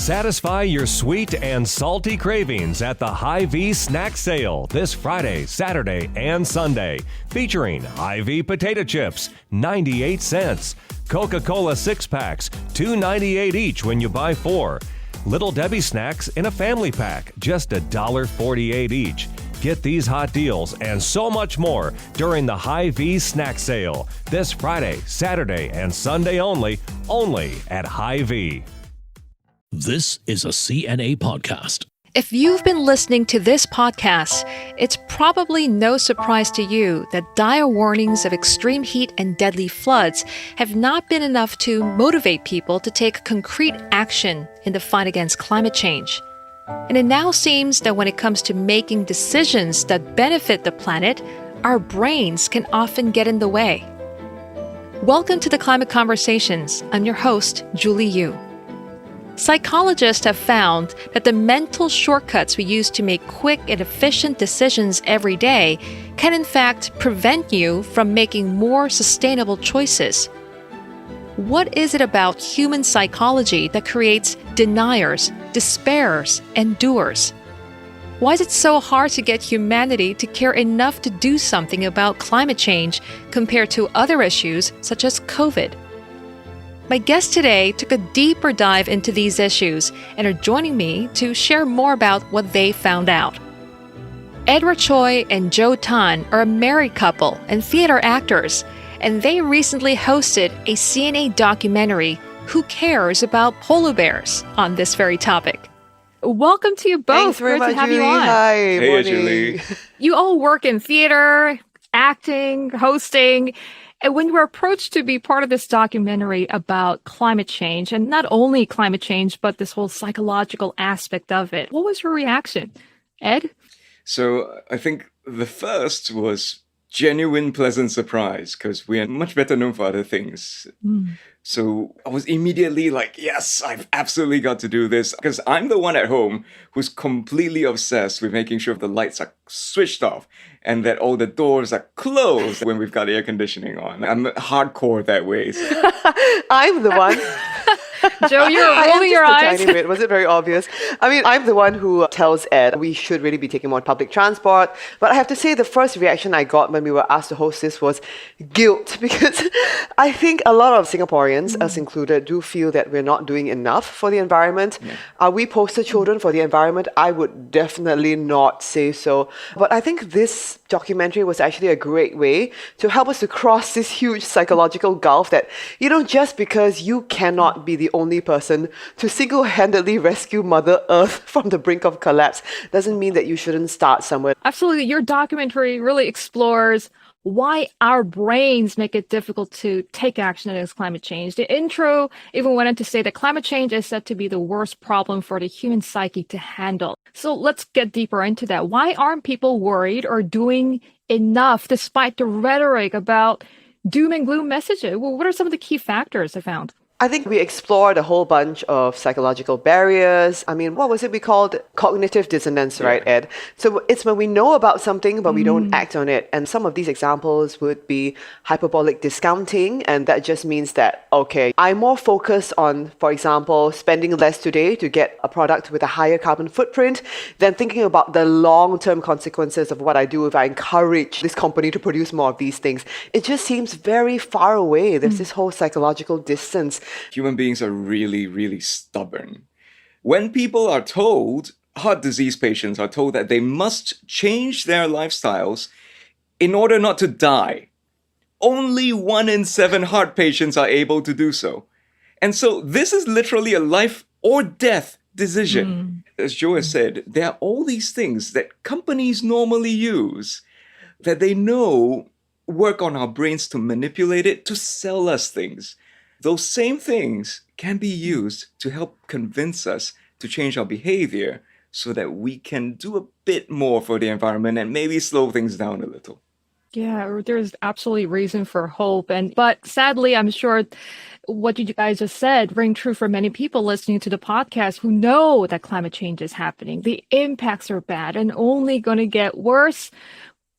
Satisfy your sweet and salty cravings at the Hy-Vee snack sale this Friday, Saturday, and Sunday. Featuring Hy-Vee potato chips, 98 cents. Coca-Cola 6-packs, $2.98 each when you buy 4. Little Debbie snacks in a family pack, just $1.48 each. Get these hot deals and so much more during the Hy-Vee snack sale this Friday, Saturday, and Sunday only at Hy-Vee. This is a CNA podcast. If you've been listening to this podcast, it's probably no surprise to you that dire warnings of extreme heat and deadly floods have not been enough to motivate people to take concrete action in the fight against climate change. And it now seems that when it comes to making decisions that benefit the planet, our brains can often get in the way. Welcome to the Climate Conversations. I'm your host, Julie Yoo. Psychologists have found that the mental shortcuts we use to make quick and efficient decisions every day can in fact prevent you from making more sustainable choices. What is it about human psychology that creates deniers, despairs, and doers? Why is it so hard to get humanity to care enough to do something about climate change compared to other issues such as COVID? My guests today took a deeper dive into these issues and are joining me to share more about what they found out. Edward Choy and Jo Tan are a married couple and theater actors, and they recently hosted a CNA documentary, Who Cares About Polar Bears, on this very topic. Welcome to you both. Thanks very Great much, to have Julie. you on. Hi, Hey, morning. Julie. You all work in theater, acting, hosting. And when you were approached to be part of this documentary about climate change, and not only climate change, but this whole psychological aspect of it, what was your reaction? Ed? So I think the first was genuine pleasant surprise because we are much better known for other things. So I was immediately like, yes, I've absolutely got to do this because I'm the one at home who's completely obsessed with making sure the lights are switched off and that all the doors are closed when we've got air conditioning on. I'm hardcore that way. I'm the one. Jo, you're I am rolling your just a eyes. tiny bit. Was it very obvious? I mean, I'm the one who tells Ed we should really be taking more public transport. But I have to say the first reaction I got when we were asked to host this was guilt, because I think a lot of Singaporeans, us included, do feel that we're not doing enough for the environment. Are we poster children for the environment? I would definitely not say so. But I think this documentary was actually a great way to help us to cross this huge psychological gulf that, just because you cannot be the only person to single-handedly rescue Mother Earth from the brink of collapse doesn't mean that you shouldn't start somewhere. Absolutely. Your documentary really explores why our brains make it difficult to take action against climate change. The intro even went on to say that climate change is said to be the worst problem for the human psyche to handle. So let's get deeper into that. Why aren't people worried or doing enough despite the rhetoric about doom and gloom messages? Well, what are some of the key factors I found? I think we explored a whole bunch of psychological barriers. I mean, what was it we called? Cognitive dissonance, right, Ed? So it's when we know about something, but we don't act on it. And some of these examples would be hyperbolic discounting. And that just means that, okay, I'm more focused on, for example, spending less today to get a product with a higher carbon footprint than thinking about the long-term consequences of what I do if I encourage this company to produce more of these things. It just seems very far away. There's this whole psychological distance. Human beings are really, really stubborn. When people are told, heart disease patients are told that they must change their lifestyles in order not to die, only 1 in 7 heart patients are able to do so. And so this is literally a life or death decision. As Jo has said, there are all these things that companies normally use that they know work on our brains to manipulate it, to sell us things. Those same things can be used to help convince us to change our behavior so that we can do a bit more for the environment and maybe slow things down a little. Yeah, there's absolutely reason for hope. But sadly, I'm sure what you guys just said ring true for many people listening to the podcast who know that climate change is happening. The impacts are bad and only going to get worse.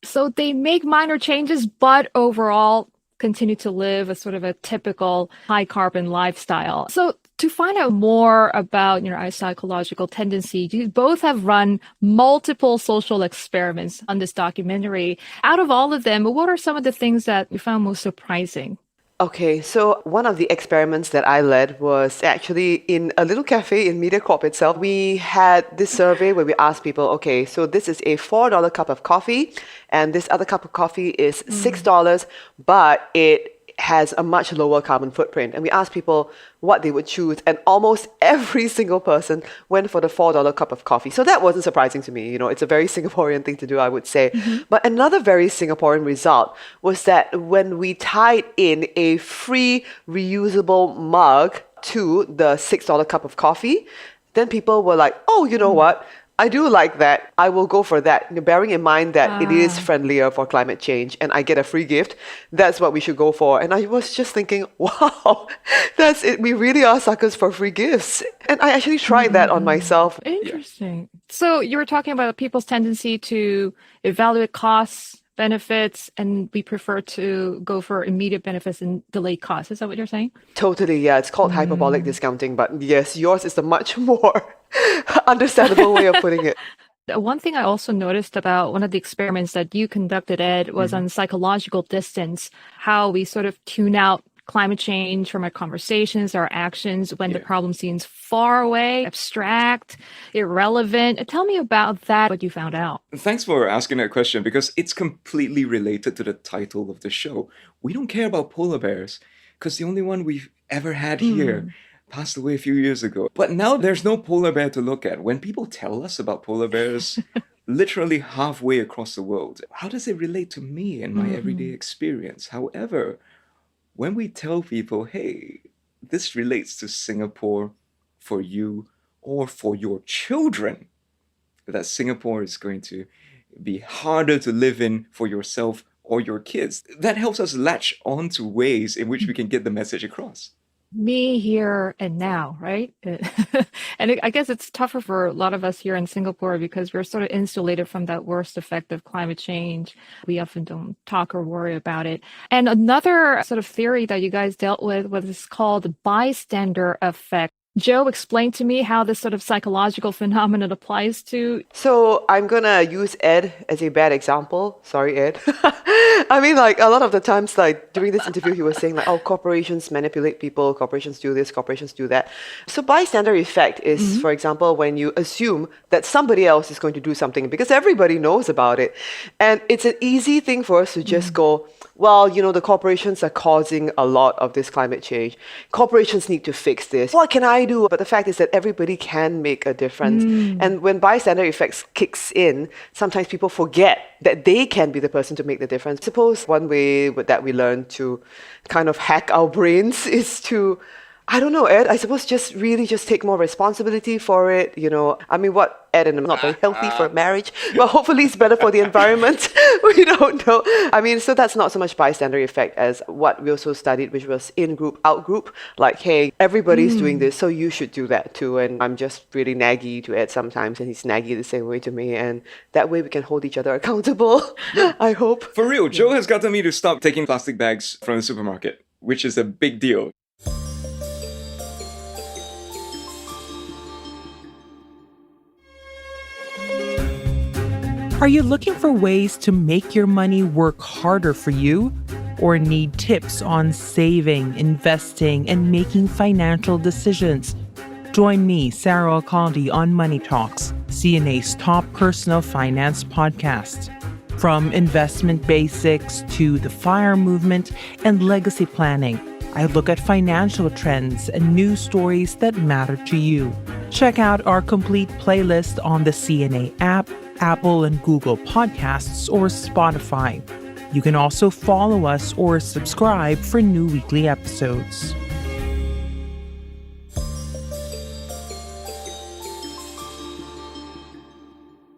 So they make minor changes, but overall continue to live a sort of a typical high carbon lifestyle. So To find out more about our psychological tendency, you both have run multiple social experiments on this documentary. Out of all of them, what are some of the things that you found most surprising? Okay, so one of the experiments that I led was actually in a little cafe in MediaCorp itself. We had this survey where we asked people, okay, so this is a $4 cup of coffee, and this other cup of coffee is $6, but it has a much lower carbon footprint. And we asked people what they would choose, and almost every single person went for the $4 cup of coffee. So that wasn't surprising to me. It's a very Singaporean thing to do, I would say. But another very Singaporean result was that when we tied in a free reusable mug to the $6 cup of coffee, then people were like, oh, you know what? I do like that. I will go for that. Bearing in mind that it is friendlier for climate change and I get a free gift, that's what we should go for. And I was just thinking, wow, that's it. We really are suckers for free gifts. And I actually tried that on myself. Interesting. So you were talking about people's tendency to evaluate costs, benefits, and we prefer to go for immediate benefits and delayed costs. Is that what you're saying? Totally, yeah. It's called hyperbolic discounting, but yes, yours is the much more understandable way of putting it. One thing I also noticed about one of the experiments that you conducted, Ed, was on psychological distance, how we sort of tune out climate change from our conversations, our actions, when the problem seems far away, abstract, irrelevant. Tell me about that, what you found out. Thanks for asking that question, because it's completely related to the title of the show. We don't care about polar bears because the only one we've ever had here passed away a few years ago. But now there's no polar bear to look at. When people tell us about polar bears literally halfway across the world, how does it relate to me and my everyday experience? However, when we tell people, hey, this relates to Singapore for you or for your children, that Singapore is going to be harder to live in for yourself or your kids, that helps us latch on to ways in which we can get the message across. Me here and now, right? And I guess it's tougher for a lot of us here in Singapore because we're sort of insulated from that worst effect of climate change. We often don't talk or worry about it. And another sort of theory that you guys dealt with was called the bystander effect. Joe, explain to me how this sort of psychological phenomenon applies to... So I'm going to use Ed as a bad example. Sorry, Ed. I mean, like, a lot of the times, like, during this interview, he was saying, like, oh, corporations manipulate people, corporations do this, corporations do that. So bystander effect is, for example, when you assume that somebody else is going to do something because everybody knows about it. And it's an easy thing for us to just go, well, the corporations are causing a lot of this climate change. Corporations need to fix this. What can I do? But the fact is that everybody can make a difference. And when bystander effects kicks in, sometimes people forget that they can be the person to make the difference. I suppose one way that we learn to kind of hack our brains is to, I don't know, Ed, I suppose just take more responsibility for it. I mean, what Ed and I'm not very healthy for marriage, but hopefully it's better for the environment. We don't know. I mean, so that's not so much bystander effect as what we also studied, which was in-group, out-group. Like, hey, everybody's doing this, so you should do that too. And I'm just really naggy to Ed sometimes, and he's naggy the same way to me. And that way we can hold each other accountable, I hope. For real, Joe has gotten me to stop taking plastic bags from the supermarket, which is a big deal. Are you looking for ways to make your money work harder for you? Or need tips on saving, investing, and making financial decisions? Join me, Sarah Alcalde, on Money Talks, CNA's top personal finance podcast. From investment basics to the FIRE movement and legacy planning, I look at financial trends and news stories that matter to you. Check out our complete playlist on the CNA app, Apple and Google Podcasts, or Spotify. You can also follow us or subscribe for new weekly episodes.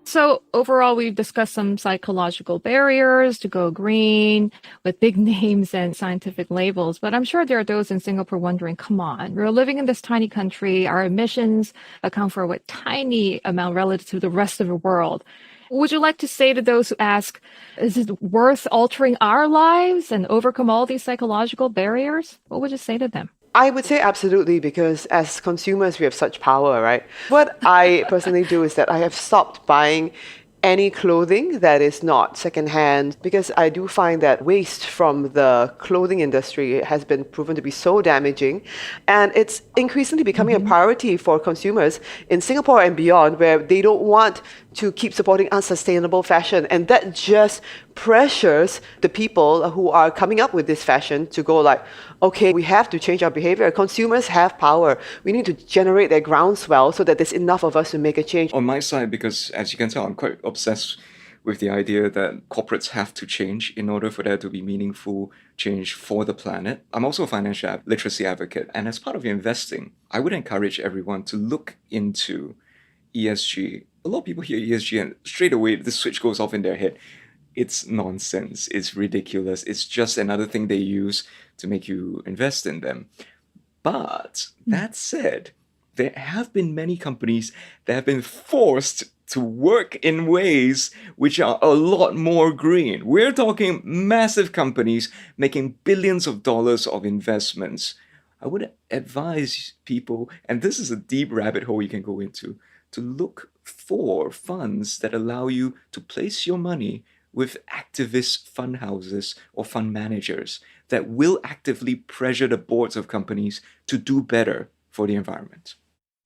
So overall, we've discussed some psychological barriers to go green with big names and scientific labels. But I'm sure there are those in Singapore wondering, come on, we're living in this tiny country. Our emissions account for a tiny amount relative to the rest of the world. Would you like to say to those who ask, is it worth altering our lives and overcome all these psychological barriers? What would you say to them? I would say absolutely, because as consumers, we have such power, right? What I personally do is that I have stopped buying any clothing that is not secondhand, because I do find that waste from the clothing industry has been proven to be so damaging, and it's increasingly becoming a priority for consumers in Singapore and beyond, where they don't want to keep supporting unsustainable fashion, and that just pressures the people who are coming up with this fashion to go like, okay, we have to change our behavior. Consumers have power. We need to generate that groundswell so that there's enough of us to make a change. On my side, because as you can tell, I'm quite obsessed with the idea that corporates have to change in order for there to be meaningful change for the planet. I'm also a financial literacy advocate, and as part of investing, I would encourage everyone to look into ESG. A lot of people hear ESG and straight away this switch goes off in their head. It's nonsense. It's ridiculous. It's just another thing they use to make you invest in them. But that said, there have been many companies that have been forced to work in ways which are a lot more green. We're talking massive companies making billions of dollars of investments. I would advise people, and this is a deep rabbit hole you can go into, to look for funds that allow you to place your money with activist fund houses or fund managers that will actively pressure the boards of companies to do better for the environment.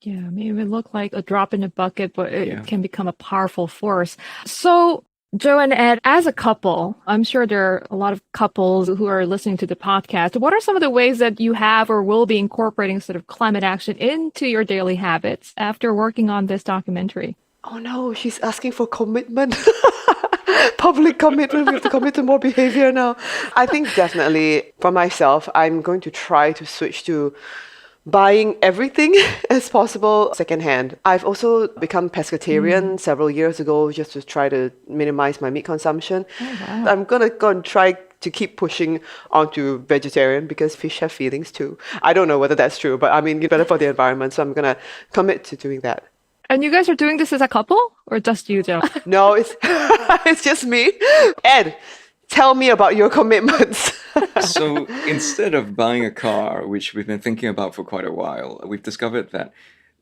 Yeah, maybe it look like a drop in the bucket, but it Yeah. can become a powerful force. So, Joe and Ed, as a couple, I'm sure there are a lot of couples who are listening to the podcast. What are some of the ways that you have or will be incorporating sort of climate action into your daily habits after working on this documentary? Oh no, she's asking for commitment. Public commitment. We have to commit to more behavior now. I think definitely for myself, I'm going to try to switch to buying everything as possible secondhand. I've also become pescatarian several years ago just to try to minimize my meat consumption. Oh, wow. I'm gonna go and try to keep pushing onto vegetarian because fish have feelings too. I don't know whether that's true, but I mean, it's better for the environment, so I'm gonna commit to doing that. And you guys are doing this as a couple or just you, Joe? No, it's it's just me. Ed, tell me about your commitments. So instead of buying a car, which we've been thinking about for quite a while, we've discovered that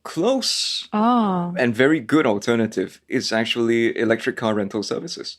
close Oh, and very good alternative is actually electric car rental services.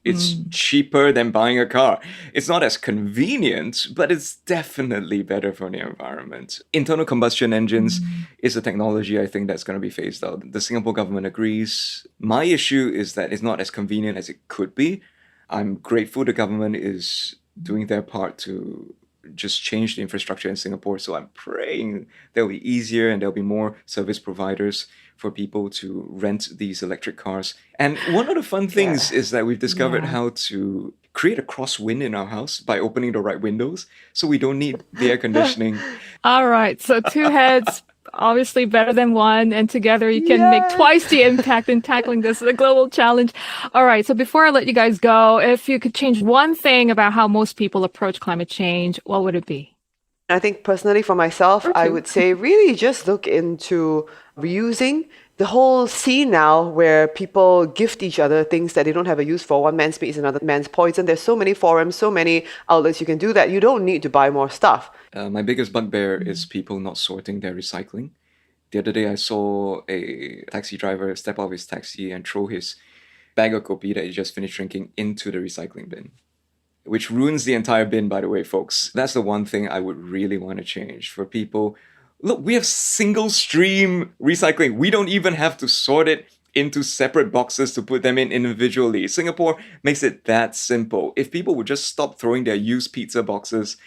It's cheaper than buying a car. It's not as convenient, but it's definitely better for the environment. Internal combustion engines is a technology I think that's going to be phased out. The Singapore government agrees. My issue is that it's not as convenient as it could be. I'm grateful the government is doing their part to just change the infrastructure in Singapore. So I'm praying there'll be easier and there'll be more service providers for people to rent these electric cars. And one of the fun things is that we've discovered how to create a crosswind in our house by opening the right windows, so we don't need the air conditioning. all right. So two heads, obviously better than one, and together you can make twice the impact in tackling this global challenge. All right. So before I let you guys go, if you could change one thing about how most people approach climate change, what would it be? I think personally for myself, I would say really just look into reusing. The whole scene now where people gift each other things that they don't have a use for. One man's meat is another man's poison. There's so many forums, so many outlets you can do that. You don't need to buy more stuff. My biggest bugbear is people not sorting their recycling. The other day I saw a taxi driver step out of his taxi and throw his bag of kopi that he just finished drinking into the recycling bin, which ruins the entire bin, by the way, folks. That's the one thing I would really want to change for people. Look, we have single stream recycling. We don't even have to sort it into separate boxes to put them in individually. Singapore makes it that simple. If people would just stop throwing their used pizza boxes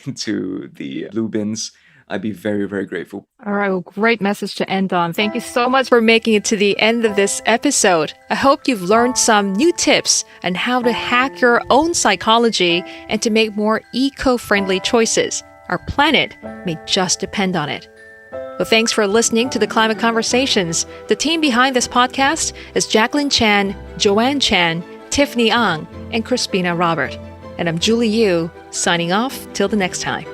into the blue bins, I'd be very, very grateful. All right. Well, great message to end on. Thank you so much for making it to the end of this episode. I hope you've learned some new tips on how to hack your own psychology and to make more eco-friendly choices. Our planet may just depend on it. Well, thanks for listening to the Climate Conversations. The team behind this podcast is Jacqueline Chan, Joanne Chan, Tiffany Ang, and Crispina Robert. And I'm Julie Yoo, signing off till the next time.